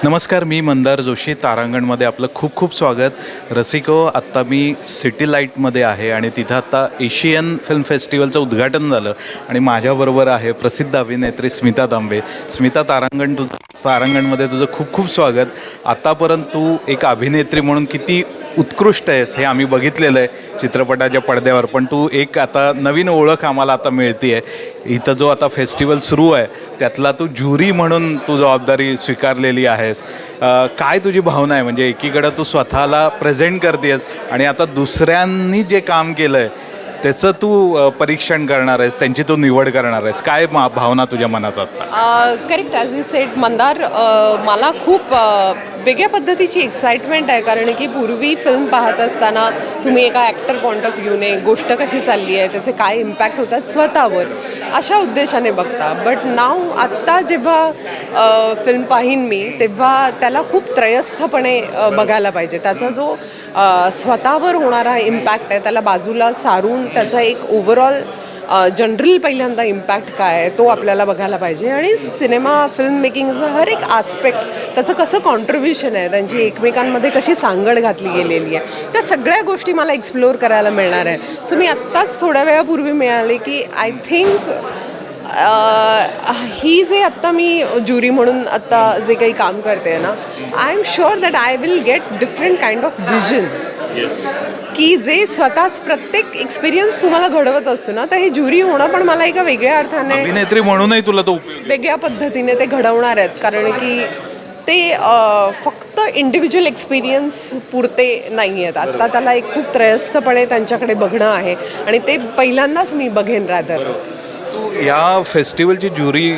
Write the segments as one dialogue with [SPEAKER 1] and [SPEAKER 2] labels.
[SPEAKER 1] नमस्कार, मी मंदार जोशी. तारांगणमध्ये आपलं खूप खूप स्वागत. रसिको, आत्ता मी सिटी लाईटमध्ये आहे आणि तिथं आत्ता एशियन फिल्म फेस्टिवलचं उद्घाटन झालं आणि माझ्याबरोबर आहे प्रसिद्ध अभिनेत्री स्मिता तांबे. स्मिता, तारांगणमध्ये तुझं खूप खूप स्वागत. आत्तापर्यंत तू एक अभिनेत्री म्हणून किती उत्कृष्ट आहेस हे आम्ही बघितलेलं आहे चित्रपटाच्या पडद्यावर, पण तू एक आता नवीन ओळख आम्हाला आता मिळते आहे. इथं जो आता फेस्टिवल सुरू आहे त्यातला तू ज्युरी म्हणून तू जबाबदारी स्वीकारलेली आहेस. काय तुझी भावना आहे? म्हणजे एकीकडं तू स्वतःला प्रेझेंट करतेस आणि आता दुसऱ्यांनी जे काम केलं आहे त्याचं तू परीक्षण करणार आहेस, त्यांची तू निवड करणार आहेस. काय भावना तुझ्या मनात आता?
[SPEAKER 2] Correct, as you sed Mandar, मला खूप वेगळ्या पद्धतीची एक्साइटमेंट आहे. कारण की पूर्वी फिल्म पाहत असताना तुम्ही एका ॲक्टर पॉईंट ऑफ व्ह्यूने गोष्ट कशी चालली आहे, त्याचे काय इम्पॅक्ट होतात स्वतःवर, अशा उद्देशाने बघता. बट नाव आत्ता जेव्हा फिल्म पाहीन मी, तेव्हा त्याला खूप त्रयस्थपणे बघायला पाहिजे. त्याचा जो स्वतःवर होणारा इम्पॅक्ट आहे त्याला बाजूला सारून त्याचा एक ओव्हरऑल जनरल पहिल्यांदा इम्पॅक्ट काय आहे तो आपल्याला बघायला पाहिजे. आणि सिनेमा फिल्म मेकिंगचं हर एक आस्पेक्ट, त्याचं कसं कॉन्ट्रिब्युशन आहे, त्यांची एकमेकांमध्ये कशी सांगड घातली गेलेली आहे, त्या सगळ्या गोष्टी मला एक्सप्लोअर करायला मिळणार आहे. सो मी आत्ताच थोड्या वेळापूर्वी मिळाले की आय थिंक ही जे आत्ता मी ज्युरी म्हणून आत्ता जे काही काम करते ना, I am sure that I will get different kind of vision. की जे स्वतःच प्रत्येक एक्सपिरियन्स तुम्हाला घडवत असतो ना, तर हे ज्युरी होणं पण मला एका वेगळ्या अर्थाने,
[SPEAKER 1] अभिनेत्री म्हणूनही तुला तो
[SPEAKER 2] वेगळ्या पद्धतीने ते घडवणार आहेत. कारण की ते फक्त इंडिव्हिज्युअल एक्सपिरियन्स पुरते नाही आहेत. आत्ता त्याला एक खूप त्रयस्थपणे त्यांच्याकडे बघणं आहे आणि ते पहिल्यांदाच मी बघेन रादर.
[SPEAKER 1] तू या फेस्टिवलची ज्युरी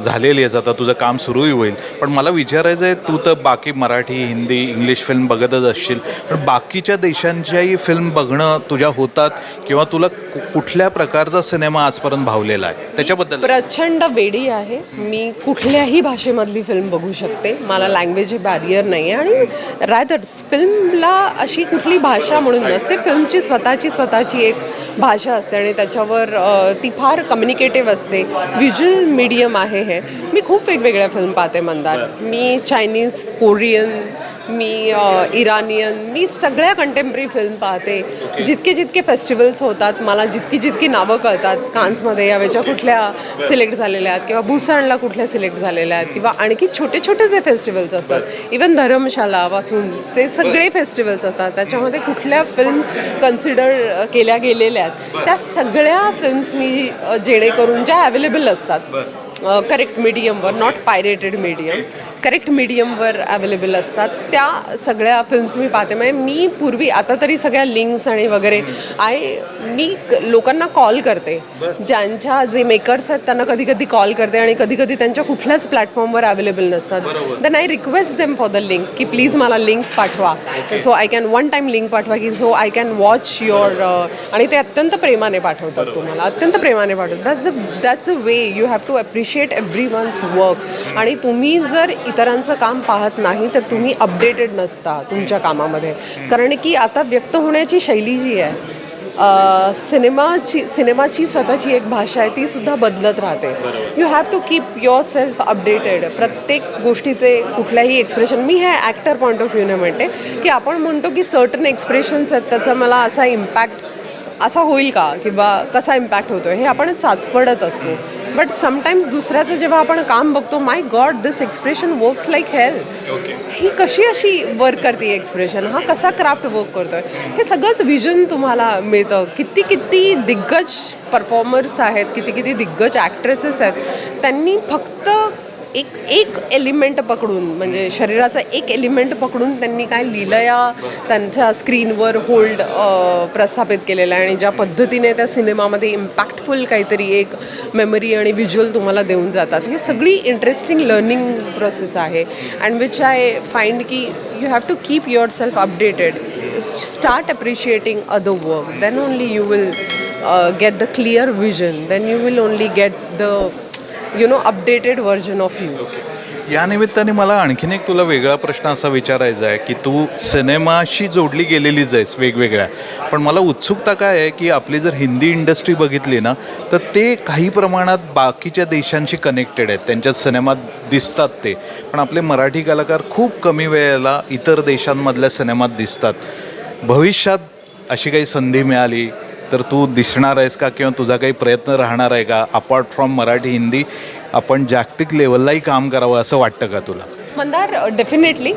[SPEAKER 1] झालेली आहेस, आता तुझं काम सुरूही होईल. पण मला विचारायचं आहे, तू तर बाकी मराठी, हिंदी, इंग्लिश फिल्म बघतच असशील, पण बाकीच्या देशांच्याही फिल्म बघणं तुझ्या होतात किंवा तुला कुठल्या प्रकारचा सिनेमा आजपर्यंत भावलेला आहे त्याच्याबद्दल?
[SPEAKER 2] प्रचंड वेडी आहे मी. कुठल्याही भाषेमधली फिल्म बघू शकते. मला लँग्वेज बॅरियर नाही आहे. आणि रादर फिल्मला अशी कुठली भाषा म्हणून नसते. फिल्मची स्वतःची एक भाषा असते आणि त्याच्यावर ती फार कम्युनिकेटिव्ह असते. व्हिज्युअल मीडियम आहे हे. मी खूप वेगवेगळ्या फिल्म पाहते मंदार. मी चायनीज, कोरियन, मी इरानियन, मी सगळ्या कंटेम्पररी फिल्म पाहते. जितके फेस्टिवल्स होतात, मला जितकी नावं कळतात, कान्समध्ये यावेळच्या कुठल्या सिलेक्ट झालेल्या आहेत किंवा बुसानला कुठल्या सिलेक्ट झालेल्या आहेत किंवा आणखी छोटे जे फेस्टिवल्स असतात, इवन धर्मशालापासून ते सगळे फेस्टिवल्स असतात, त्याच्यामध्ये कुठल्या फिल्म कन्सिडर केल्या गेलेल्या आहेत, त्या सगळ्या फिल्म्स मी जेणेकरून ज्या अवेलेबल असतात करेक्ट मीडियमवर, नॉट पायरेटेड मीडियम, करेक्ट मीडियमवर अवेलेबल असतात, त्या सगळ्या फिल्म्स मी पाहते. म्हणजे मी पूर्वी, आता तरी सगळ्या लिंक्स आणि वगैरे मी लोकांना कॉल करते, ज्यांच्या जे मेकर्स आहेत त्यांना कधी कॉल करते आणि कधी त्यांच्या कुठल्याच प्लॅटफॉर्मवर अवेलेबल नसतात. Then I request them for the link की प्लीज मला लिंक पाठवा, so I can one time link पाठवा की so I can watch your. आणि ते अत्यंत प्रेमाने पाठवतात, तुम्हाला अत्यंत प्रेमाने पाठवतात. That's a way you have to appreciate every one's work. आणि तुम्ही जर इतरांचं काम पाहत नाही तर तुम्ही अपडेटेड नसता तुमच्या कामामध्ये. कारण की आता व्यक्त होण्याची शैली जी आहे, सिनेमाची स्वतःची एक भाषा आहे, ती सुद्धा बदलत राहते. You have to keep yourself updated. प्रत्येक गोष्टीचे कुठल्याही एक्सप्रेशन, मी हे ॲक्टर पॉईंट ऑफ व्ह्यूने म्हणते की आपण म्हणतो की सर्टन एक्सप्रेशन्स आहेत, त्याचा मला असा इम्पॅक्ट असा होईल का किंवा कसा इम्पॅक्ट होतो हे आपण चाचपडत असतो. बट समटाईम्स दुसऱ्याचं जेव्हा आपण काम बघतो, माय गॉड दिस एक्सप्रेशन वर्क्स लाईक हेल. ही कशी अशी वर्क करते एक्सप्रेशन, हा कसा क्राफ्ट वर्क करतोय, हे सगळंच विजन तुम्हाला मिळतं. किती दिग्गज परफॉर्मर्स आहेत, किती दिग्गज ॲक्ट्रेसेस आहेत, त्यांनी फक्त एक एलिमेंट पकडून, म्हणजे शरीराचा एक एलिमेंट पकडून त्यांनी काय लिहिलंया त्यांच्या स्क्रीनवर होल्ड प्रस्थापित केलेलं आहे आणि ज्या पद्धतीने त्या सिनेमामध्ये इम्पॅक्टफुल काहीतरी एक मेमरी आणि व्हिज्युअल तुम्हाला देऊन जातात. ही सगळी इंटरेस्टिंग लर्निंग प्रोसेस आहे अँड विच आय फाइंड की you have to keep yourself updated. Start appreciating other work, then only you will get the clear vision, then you will only get the updated version of you.
[SPEAKER 1] या निमित्ताने मला आणखीन एक तुला वेगळा प्रश्न असा विचारायचा आहे की तू सिनेमाशी जोडली गेलेलीच आहेस वेगवेगळ्या, पण मला उत्सुकता काय आहे की आपली जर हिंदी इंडस्ट्री बघितली ना तर ते काही प्रमाणात बाकीच्या देशांशी कनेक्टेड आहेत, त्यांच्या सिनेमात दिसतात ते, पण आपले मराठी कलाकार खूप कमी वेळेला इतर देशांमधल्या सिनेमात दिसतात. भविष्यात अशी काही संधी मिळाली तर तू दिसणार आहेस का, किंवा तुझा काही प्रयत्न राहणार आहे का अपार्ट फ्रॉम मराठी हिंदी आपण जागतिक लेवललाही काम करावं असं वाटतं का तुला?
[SPEAKER 2] मंदार, डेफिनेटली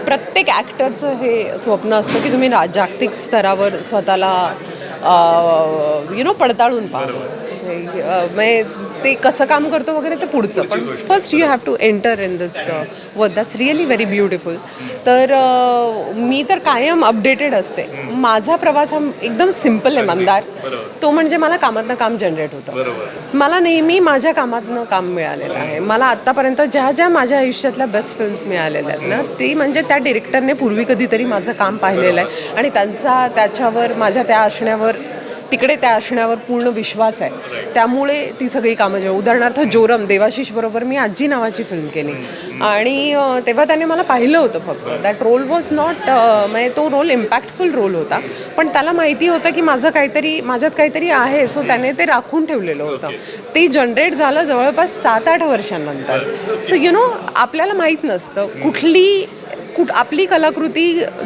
[SPEAKER 2] प्रत्येक ॲक्टरचं हे स्वप्न असतं की तुम्ही जागतिक स्तरावर स्वतःला पडताळून म्हणजे ते कसं काम करतो वगैरे ते पुढचं, पण first you have to enter in this work. That's really very beautiful. तर मी तर कायम अपडेटेड असते. माझा प्रवास हा एकदम सिम्पल आहे मंदार. तो म्हणजे मला कामातनं काम जनरेट होतं. मला नेहमी माझ्या कामातनं काम मिळालेलं आहे. मला आत्तापर्यंत ज्या ज्या माझ्या आयुष्यातल्या बेस्ट फिल्म्स मिळालेल्या आहेत ना, ती म्हणजे त्या डिरेक्टरने पूर्वी कधीतरी माझं काम पाहिलेलं आहे आणि त्यांचा त्याच्यावर माझ्या त्या असण्यावर तिकडे त्या असण्यावर पूर्ण विश्वास आहे. त्यामुळे ती सगळी कामं जेव्हा उदाहरणार्थ जोरम देवाशिष बरोबर मी आजी नावाची फिल्म केली आणि तेव्हा त्याने मला पाहिलं होतं फक्त. दॅट रोल वॉज नॉट म्हणजे तो रोल इम्पॅक्टफुल रोल होता, पण त्याला माहिती होतं की माझ्यात काहीतरी आहे, सो त्याने ते राखून ठेवलेलं होतं. ते जनरेट झालं जवळपास 7-8 वर्षांनंतर. सो आपल्याला माहीत नसतं आपली कलाकृती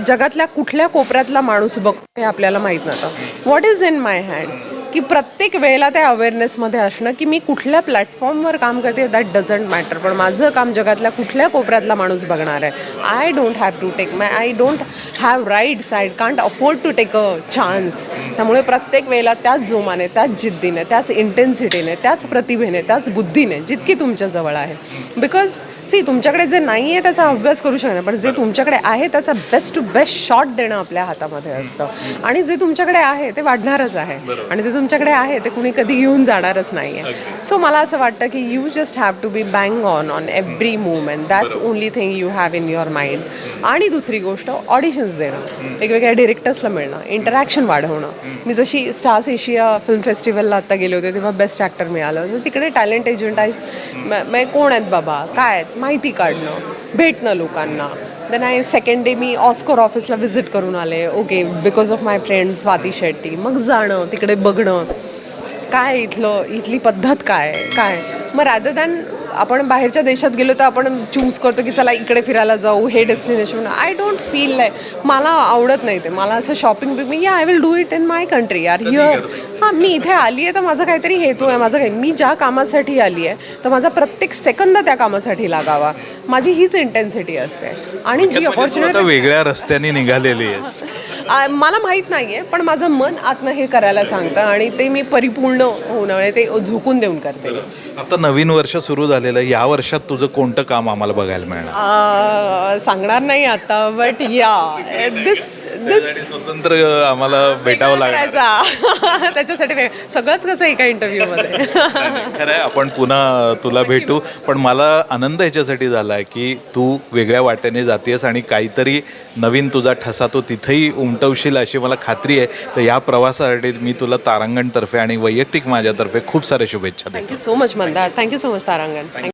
[SPEAKER 2] जगातल्या कुठल्या कोपऱ्यातला माणूस बघतो हे आपल्याला माहीत नव्हतं. What is in my hand की प्रत्येक वेळेला त्या अवेअरनेसमध्ये असणं की मी कुठल्या प्लॅटफॉर्मवर काम करते दॅट डझंट मॅटर, पण माझं काम जगातल्या कुठल्या कोपऱ्यातला माणूस बघणार आहे. I don't have rights, I can't afford to take a chance. त्यामुळे प्रत्येक वेळेला त्याच जोमाने, त्याच जिद्दीने, त्याच इंटेन्सिटीने, त्याच प्रतिभेने, त्याच बुद्धीने जितकी तुमच्याजवळ आहे. बिकॉज तुमच्याकडे जे नाही आहे त्याचा अभ्यास करू शकणार, पण जे तुमच्याकडे आहे त्याचा बेस्ट टू बेस्ट शॉट देणं आपल्या हातामध्ये असतं. आणि जे तुमच्याकडे आहे ते वाढणारच आहे, आणि जे तुमच्याकडे आहे ते कुणी कधी घेऊन जाणारच नाही आहे. सो मला असं वाटतं की you just have to be bang on every movement. That's only thing you have in your mind. आणि दुसरी गोष्ट ऑडिशन्स देणं, वेगवेगळ्या डिरेक्टर्सला मिळणं, इंटरॅक्शन वाढवणं. मी जशी स्टार्स एशिया फिल्म फेस्टिवलला आत्ता गेले होते तेव्हा बेस्ट ॲक्टर मिळालं. तर तिकडे टॅलेंट एजंट कोण आहेत बाबा, काय आहेत माहिती काढणं, भेटणं लोकांना. देन सेकंड डे मी ऑस्कर ऑफिसला व्हिजिट करून आले. Okay, because of my friend Swati Shetty. मग जाणं तिकडे बघणं काय इथली पद्धत काय. मग रादर दॅन आपण बाहेरच्या देशात गेलो तर आपण चूज करतो की चला इकडे फिरायला जाऊ, हे destination. I don't feel like मला आवडत नाही ते. मला असं shopping I will do it in my country यार. हिअर मी इथे आली आहे तर माझा काहीतरी हेतू आहे. माझं काही मी ज्या कामासाठी आली आहे तर माझा प्रत्येक सेकंद त्या कामासाठी लागावा. माझी हीच इंटेन्सिटी असते. आणि जी अपॉर्च्युनिटी
[SPEAKER 1] वेगळ्या रस्त्याने निघालेली आहेस.
[SPEAKER 2] मला माहीत नाही आहे, पण माझं मन आतनं हे करायला सांगतं आणि ते मी परिपूर्ण होणं ते झोकून देऊन करते.
[SPEAKER 1] आता नवीन वर्ष सुरू झालेलं, या वर्षात तुझं कोणतं काम आम्हाला बघायला मिळणार?
[SPEAKER 2] सांगणार नाही आता, बट या दिस
[SPEAKER 1] स्वतंत्र आम्हाला भेटावं लागेल
[SPEAKER 2] त्याच्यासाठी सगळंच कसं एका इंटरव्ह्यूमध्ये.
[SPEAKER 1] खरं आहे, आपण पुन्हा तुला भेटू. पण मला आनंद ह्याच्यासाठी झाला आहे की तू वेगळ्या वाट्याने जातेस आणि काहीतरी नवीन तुझा ठसा तो तिथेही उमटवशील अशी मला खात्री आहे. तर या प्रवासासाठी मी तुला तारांगणतर्फे आणि वैयक्तिक माझ्यातर्फे खूप साऱ्या शुभेच्छा देतो.
[SPEAKER 2] Thank you so much Mandar. Thank you so much तारांगण.